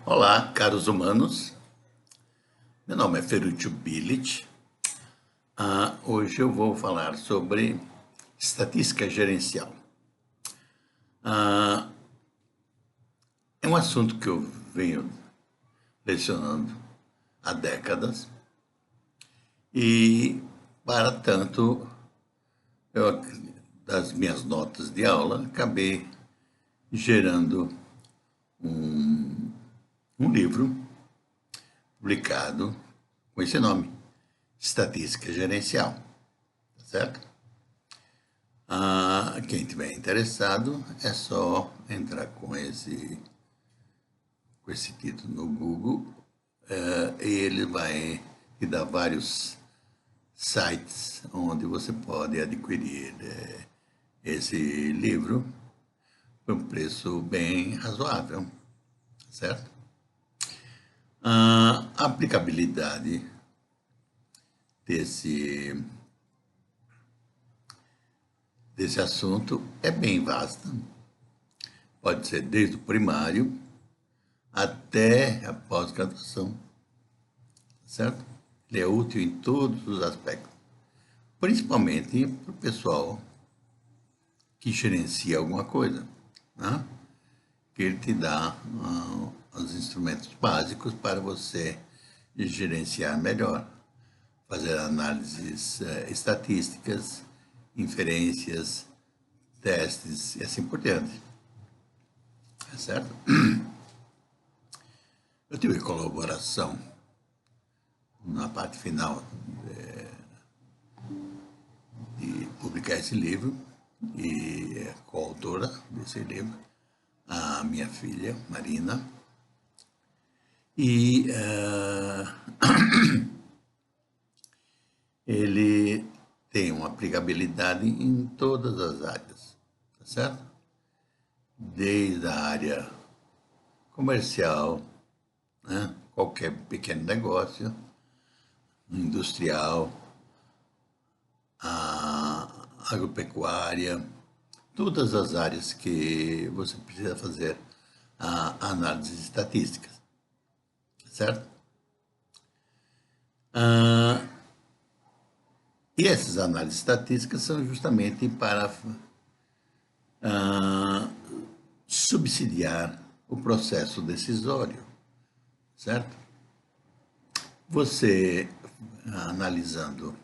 Olá, caros humanos. Meu nome é Ferruccio Billich. Hoje eu vou falar sobre estatística gerencial. É um assunto que eu venho lecionando há décadas e, para tanto, eu, das minhas notas de aula, acabei gerando um livro publicado com esse nome, Estatística Gerencial, tá certo? Quem tiver interessado é só entrar com esse título no Google, e ele vai te dar vários sites onde você pode adquirir esse livro por um preço bem razoável, certo? A aplicabilidade desse, desse assunto é bem vasta. Pode ser desde o primário até a pós-graduação, certo? Ele é útil em todos os aspectos, principalmente para o pessoal que gerencia alguma coisa, né? Que ele te dá os instrumentos básicos para você gerenciar melhor, fazer análises estatísticas, inferências, testes e assim por diante, certo? Eu tive colaboração na parte final de publicar esse livro e é coautora desse livro, a minha filha, Marina. E ele tem uma aplicabilidade em todas as áreas, tá certo? Desde a área comercial, né? Qualquer pequeno negócio, industrial, a agropecuária, todas as áreas que você precisa fazer análises estatísticas, certo? E essas análises estatísticas são justamente para subsidiar o processo decisório, certo? Você, analisando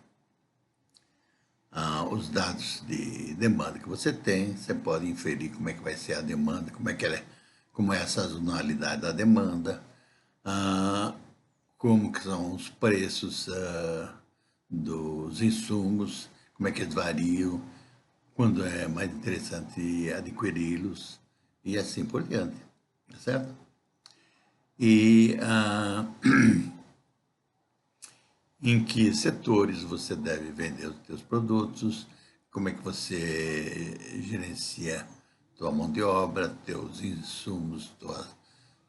os dados de demanda que você tem, você pode inferir como é que vai ser a demanda, como é a sazonalidade da demanda, como que são os preços dos insumos, como é que eles variam, quando é mais interessante adquiri-los e assim por diante, tá certo? E em que setores você deve vender os seus produtos, como é que você gerencia tua mão de obra, teus insumos,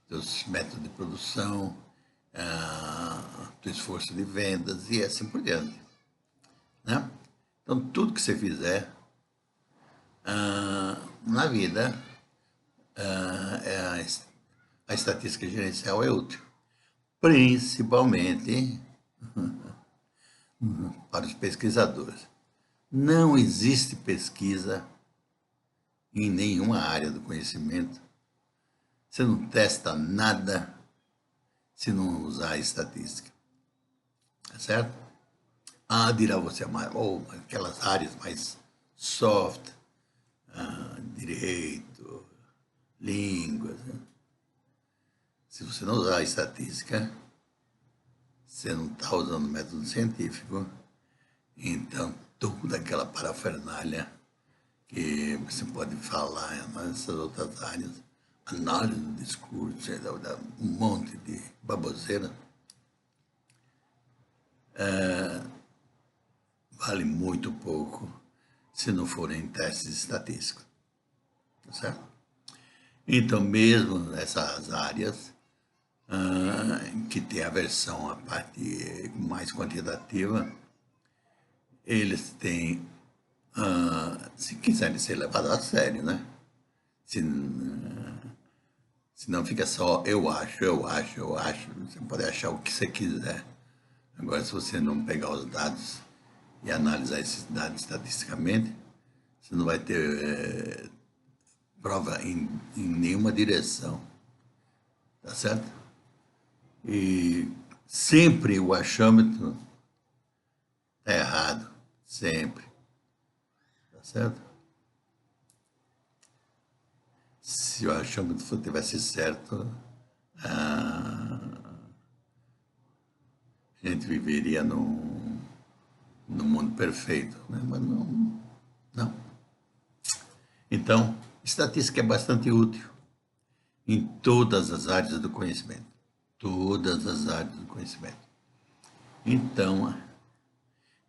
teus métodos de produção, teu esforço de vendas e assim por diante, né? Então, tudo que você fizer na vida, a estatística gerencial é útil, principalmente para os pesquisadores. Não existe pesquisa em nenhuma área do conhecimento. Você não testa nada se não usar a estatística, tá certo? Dirá você, ou aquelas áreas mais soft, direito, línguas, né? Se você não usar a estatística, você não está usando o método científico, então toda aquela parafernália que você pode falar nessas outras áreas, análise do discurso, um monte de baboseira, vale muito pouco se não forem testes estatísticos, tá certo? Então, mesmo nessas áreas que tem a versão, a parte mais quantitativa, eles têm, se quiserem ser levados a sério, né? Se Senão fica só eu acho, eu acho, eu acho. Você pode achar o que você quiser. Agora, se você não pegar os dados e analisar esses dados estatisticamente, você não vai ter prova em nenhuma direção, tá certo? E sempre o achômetro está errado, sempre, tá certo? Se o achômetro tivesse certo, a gente viveria num mundo perfeito, né? Mas não, não. Então, estatística é bastante útil em todas as áreas do conhecimento. Todas as áreas do conhecimento. Então,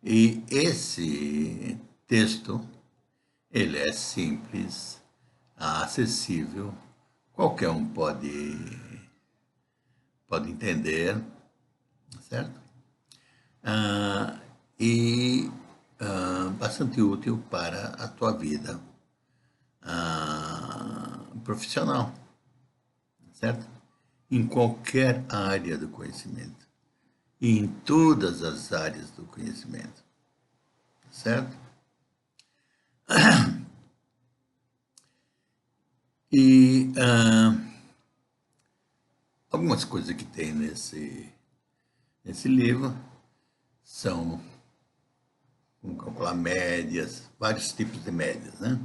e esse texto, ele é simples, acessível, qualquer um pode entender, certo? E bastante útil para a tua vida profissional, certo? Em qualquer área do conhecimento, e em todas as áreas do conhecimento, certo? E algumas coisas que tem nesse livro são como calcular médias, vários tipos de médias, né?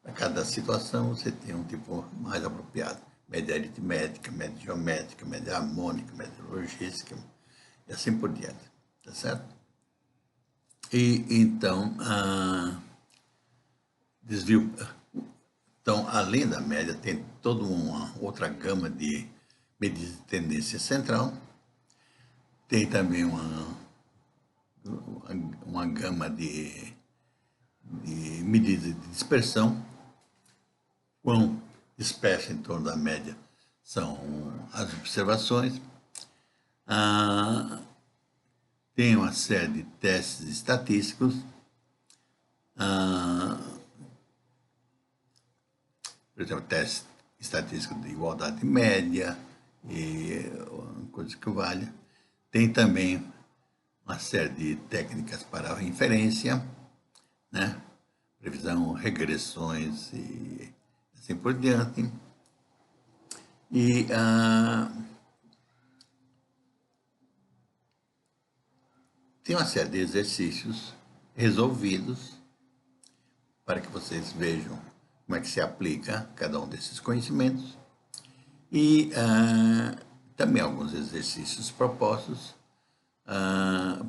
Para cada situação você tem um tipo mais apropriado. Média aritmética, média geométrica, média harmônica, média logística, e assim por diante, tá certo? E então, desvio. Então, além da média, tem toda uma outra gama de medidas de tendência central. Tem também uma gama de medidas de dispersão. Quão dispersa em torno da média são as observações. Tem uma série de testes estatísticos. Por exemplo, teste estatístico de igualdade média e coisa que valha. Tem também uma série de técnicas para a inferência, né? Previsão, regressões e assim por diante. E tem uma série de exercícios resolvidos para que vocês vejam como é que se aplica cada um desses conhecimentos. E também alguns exercícios propostos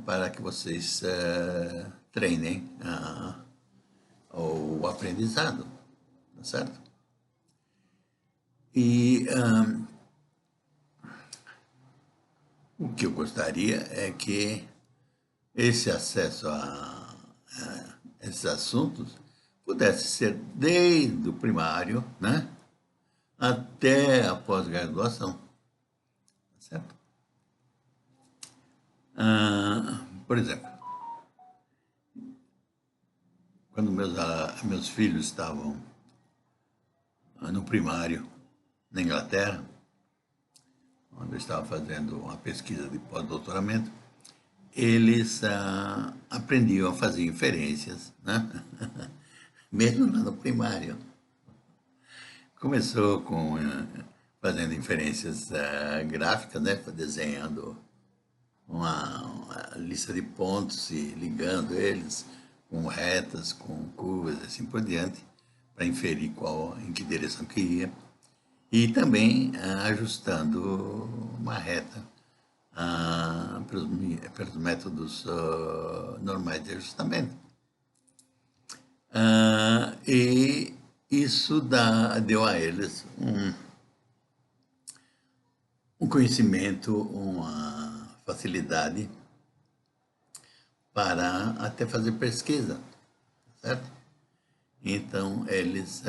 para que vocês treinem o aprendizado, tá certo? E o que eu gostaria é que esse acesso a esses assuntos pudesse ser desde o primário, né, até a pós-graduação, tá certo? Por exemplo, quando meus filhos estavam no primário na Inglaterra, onde eu estava fazendo uma pesquisa de pós-doutoramento, eles aprendiam a fazer inferências, né? Mesmo lá no primário. Começou com fazendo inferências gráficas, né? Desenhando uma lista de pontos e ligando eles com retas, com curvas, assim por diante, para inferir em que direção que ia. E também ajustando uma reta pelos métodos normais de ajustamento. E isso deu a eles um conhecimento, uma facilidade para até fazer pesquisa, certo? Então, eles,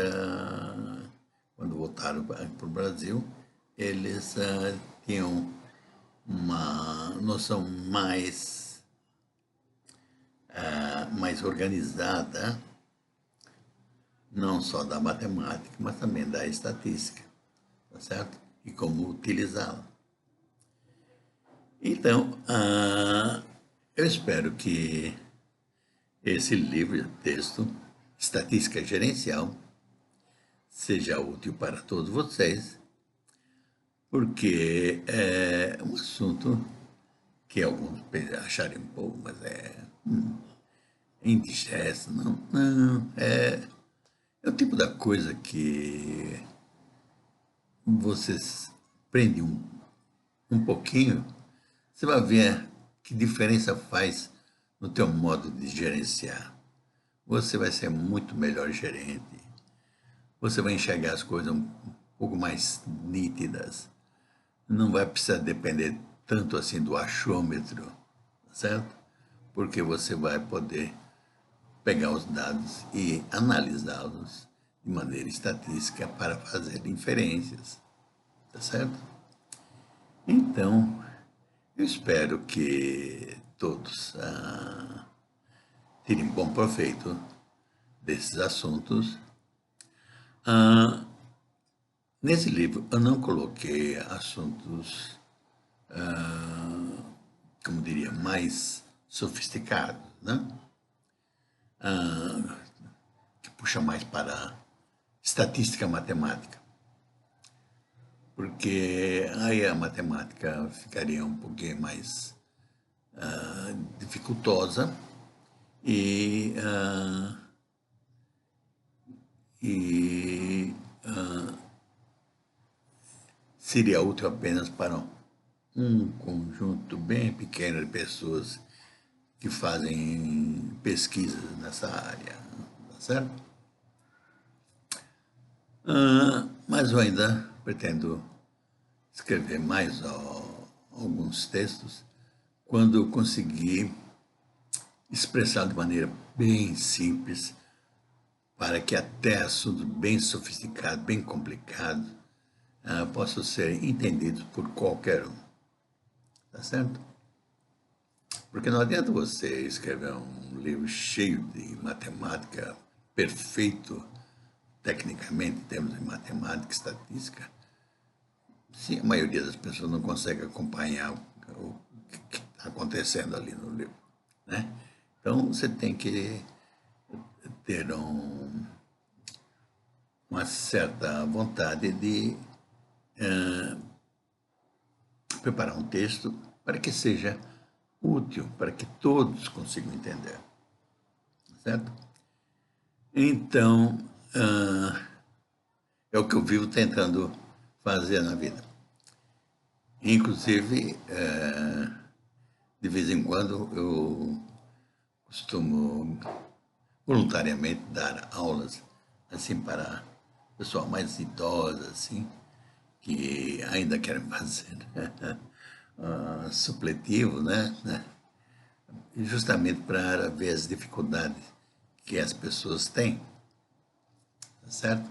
quando voltaram para o Brasil, eles tinham uma noção mais organizada, não só da matemática, mas também da estatística, tá certo? E como utilizá-la. Então, eu espero que esse livro de texto, Estatística Gerencial, seja útil para todos vocês, porque é um assunto que alguns acharem um pouco, mas indigesto, não, é o tipo da coisa que vocês prendem um pouquinho, você vai ver que diferença faz no teu modo de gerenciar. Você vai ser muito melhor gerente, você vai enxergar as coisas um pouco mais nítidas, não vai precisar depender tanto assim do achômetro, certo? Porque você vai poder pegar os dados e analisá-los de maneira estatística para fazer inferências, tá certo? Então, eu espero que todos tirem bom proveito desses assuntos. Nesse livro eu não coloquei assuntos, como diria, mais sofisticados, né? Que puxa mais para estatística matemática, porque aí a matemática ficaria um pouquinho mais dificultosa e, e seria útil apenas para um conjunto bem pequeno de pessoas que fazem pesquisas nessa área, tá certo? Mas eu ainda pretendo escrever mais alguns textos quando eu conseguir expressar de maneira bem simples para que até assuntos bem sofisticados, bem complicados, possam ser entendidos por qualquer um, tá certo? Porque não adianta você escrever um livro cheio de matemática, perfeito tecnicamente, em termos de matemática e estatística, se a maioria das pessoas não consegue acompanhar o que está acontecendo ali no livro, né? Então, você tem que ter uma certa vontade de preparar um texto para que seja útil, para que todos consigam entender, certo? Então, é o que eu vivo tentando fazer na vida. Inclusive, de vez em quando, eu costumo voluntariamente dar aulas assim para pessoal mais idosa, assim, que ainda querem fazer supletivo, né? Justamente para ver as dificuldades que as pessoas têm, tá certo?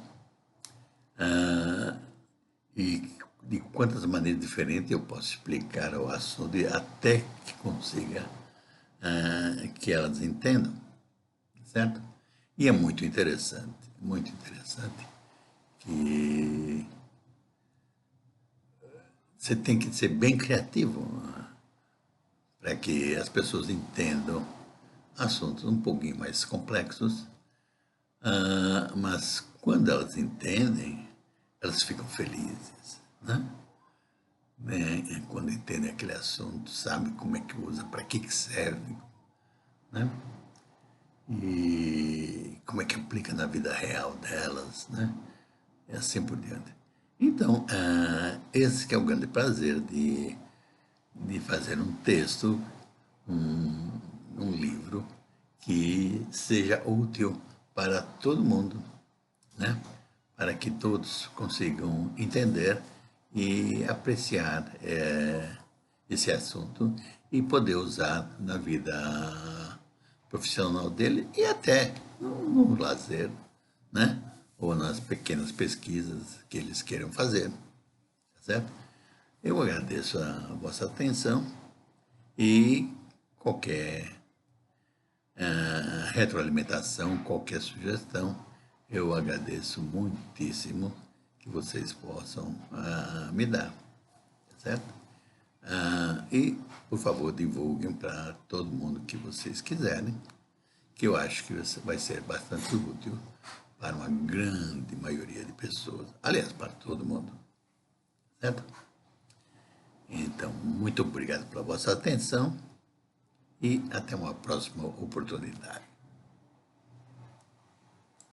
E de quantas maneiras diferentes eu posso explicar o assunto até que consiga que elas entendam, certo? E é muito interessante que você tem que ser bem criativo para que as pessoas entendam assuntos um pouquinho mais complexos, mas quando elas entendem, elas ficam felizes, né? Quando entendem aquele assunto, sabem como é que usa, para que serve, né? E como é que aplica na vida real delas, né? E assim por diante. Então, esse que é o grande prazer de fazer um texto, um livro que seja útil para todo mundo, né? Para que todos consigam entender e apreciar esse assunto e poder usar na vida profissional dele e até no lazer, né? Ou nas pequenas pesquisas que eles queiram fazer, tá certo? Eu agradeço a vossa atenção e qualquer retroalimentação, qualquer sugestão, eu agradeço muitíssimo que vocês possam me dar, certo? E, por favor, divulguem para todo mundo que vocês quiserem, que eu acho que vai ser bastante útil para uma grande maioria de pessoas, aliás, para todo mundo, certo? Então, muito obrigado pela vossa atenção e até uma próxima oportunidade.